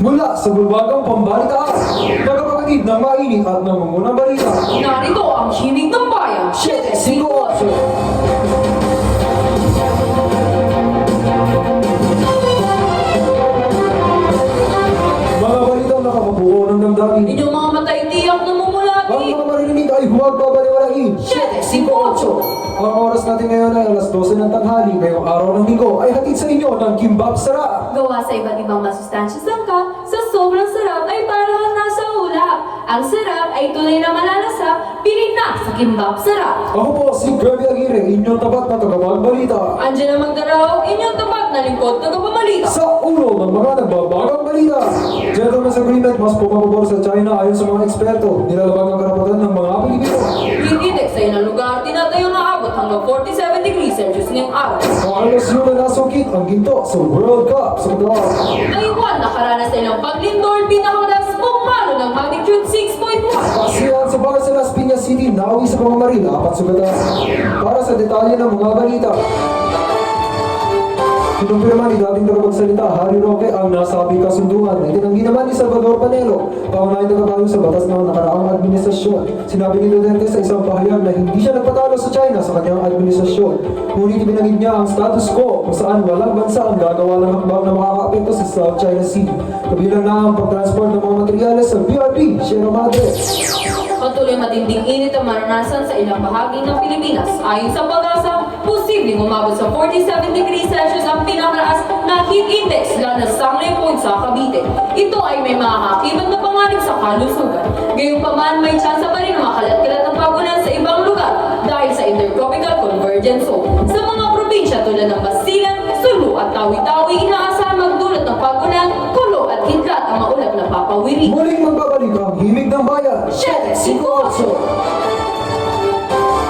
Mula sa bulwagang pambalitaan, nagkakatid ng mainit at nangungunang balita. Narito ang himig ng bayan. 758. Mga balitang nakakabuo ng damdamin. Inyong mga matay tiyak na Ang mumulati. mga maririnig ay huwag babaliwalain. 758. Ang oras natin ngayon ay alas 12 ng tanghali. Ngayong araw ng linggo ay hatid sa inyo ng Kimbap Sarap. Gawa sa iba't ibang masustansyang sangkap, sa sobrang sarap ay parang nasa ulap. Ang sarap ay tunay na malalasap, bilhin na sa Kimbap Sarap. Ako po si Kirby Aguirre, inyong tapat na tagapagbalita. Andiyan naman Garaw, inyong tapat na lingkod na kapamalita. Sa ulo ng mga nagbabagang balita. Gentleman's Agreement mas pumabor sa China ayon sa mga eksperto. Nilalabag ang karapatan ng mga Pilipino. Heat index sa ilang lugar, tinatayo na abot hanggang 47 degrees Celsius ngayong araw. Carlos Yulo nasungkit ang ginto sa World Cup sa Qatar. Taiwan nakaranas na ilang paglindol, pinakalas pumalo ng magnitude 6.1. Kasihan sa bar sa Las Piñas City, nauwi sa pamamaril, 4 sugatan. Para sa detalye ng mga balita. Kinumpirma ni dating tagapagsalita Harry Roque ang nasabing kasunduan. Itinanggi naman ni Salvador Panelo, pangunahing tagapayo sa batas ng nakaraang administrasyon. Sinabi ni Duterte sa isang pahayag na hindi siya nagpatalo sa China sa kanyang administrasyon. Ngunit ibinanggit niya ang status quo kung saan walang bansa ang gagawa ng hakbang na makakaapekto sa South China Sea. Kabilang na ang pagtransport ng mga materyales sa BRP, Sierra Madre. Patuloy matinding init ang maranasan sa ilang bahagi ng Pilipinas. Ayon sa pag-asa, posibleng umabot sa 47 degrees Celsius ang pinakamataas na heat index lalo sa Sangley Point sa Cavite. Ito ay may mga hakibat na panganib sa kalusugan. Gayunpaman, may tsansa pa rin na makalat-kalat ng pagulan sa ibang lugar dahil sa Intertropical Convergence Zone. Sa mga probinsya tulad ng Basilan, Sulu at Tawi-Tawi, inaasahan magdulot ng pagulan, kulo at kidlat ang maulap na papawiri. Muling magbabalik ang himig ng bayan. 758.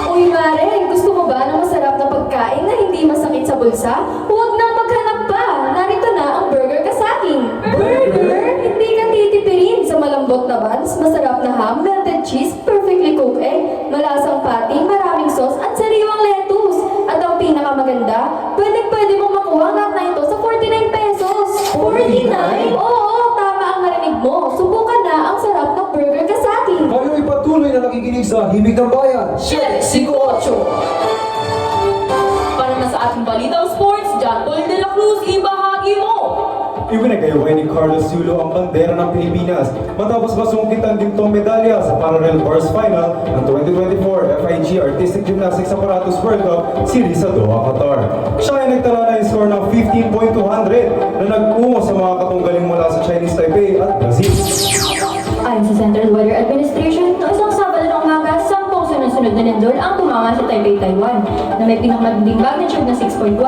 Uy, Mare, gusto mo ba ng masarap na pagkain na hindi masakit sa bulsa? Huwag nang maghanap pa! Narito na ang Burger Kasaking! Burger? Hindi ka titipirin sa malambot na buns, masarap na ham, melted cheese, perfectly cooked egg, malasang patty, maraming sauce, at sariwang lettuce. At ang pinakamaganda, pwede mong makuha lahat na ito sa 49 pesos! 49? Oo, tama ang narinig mo. Subukan na ang sarap ng Burger Kasaking! Kayo'y patuloy na nakikinig sa himig ng bayan. 758. Para na sa ating balitang sports, John Paul de la Cruz, ibahagi mo! Iwinagayway ni Carlos Yulo ang bandera ng Pilipinas matapos masungkit ang gintong medalya sa Parallel Bars Final ng 2024 FIG Artistic Gymnastics Apparatus World Cup Series sa Doha, Qatar. Siya ay nagtala ng score ng 15.200 na nag-ungo sa mga katunggaling mula sa Chinese Taipei at Brazil. Ayon sa Central Weather Administration, noong isang Sabado ng umaga, 10 sunod-sunod na lindol ang tumama sa Taipei, Taiwan, na may pinakamatinding magnitude na 6.1.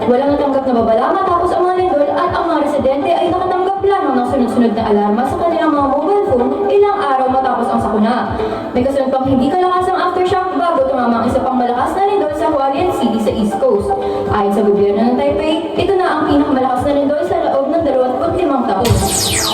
Walang natanggap na babala matapos ang mga lindol at ang mga residente ay nakatanggap lamang ng sunod-sunod na alarma sa kanilang mga mobile phone ilang araw matapos ang sakuna. May kasunod pang hindi kalakasang aftershock bago tumama ang isa pang malakas na lindol sa Hualien City sa East Coast. Ayon sa gobyerno ng Taipei, ito na ang pinakamalakas na lindol sa loob ng 25 taon.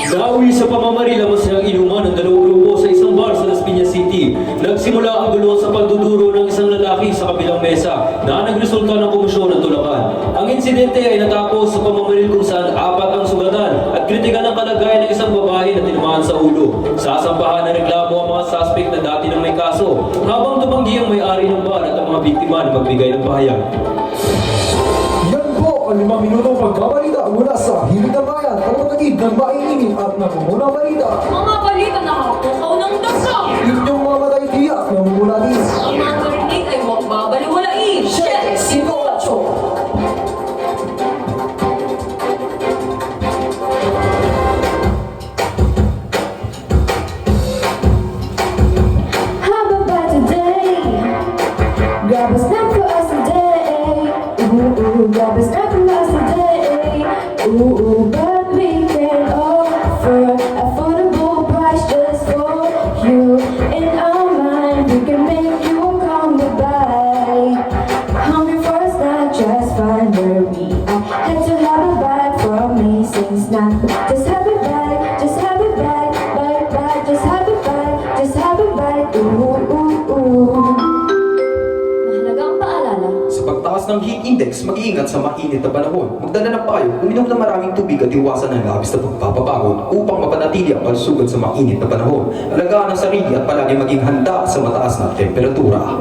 Nauwi sa pamamaril ang masayang inuman ng dalawang grupo sa isang bar sa Las Piñas City. Nagsimula ang gulo sa pagduduro ng isang lalaki sa kabilang mesa na nagresulta ng kumusyon ng tulakan. Ang insidente ay natapos sa pamamaril kung saan 4 ang sugatan at kritikal ang kalagayan ng isang babae na tinamaan sa ulo. Sasampahan na reklamo ang mga suspect na dati ng may kaso, habang tumanggi ang may-ari ng bar at ang mga biktima na magbigay ng pahayag. Yan po ang 5 minutong pagbabalita mula sa himig ng bayan. Pagpapagid ng maiinit at nangungunang balita. Mga balita na nakakukaw ng dasal. Inyong mga matay tiyak na mumulati. Ang mga narinig ay huwag babaliwalain. 758. How about today? Grab a snack for us today. Ooh, grab a snack for us today. Ooh, but we can offer affordable price just for you. In our mind, we can make you come goodbye. Hungry for a snack, just find where we are. Had to have a bite from me since not. Just have it back, just have it back, bite, just have it back, just have it back. Ooh, ooh, ooh. Mahalagang paalala. Sa pagtaas ng ang heat index, mag-iingat sa mainit na panahon. Magdala ng payo, uminom ng maraming tubig at iwasan ng labis na pagpapagod upang mapanatili ang pagsugat sa mainit na panahon. Alagaan ang sarili at palagi maging handa sa mataas na temperatura.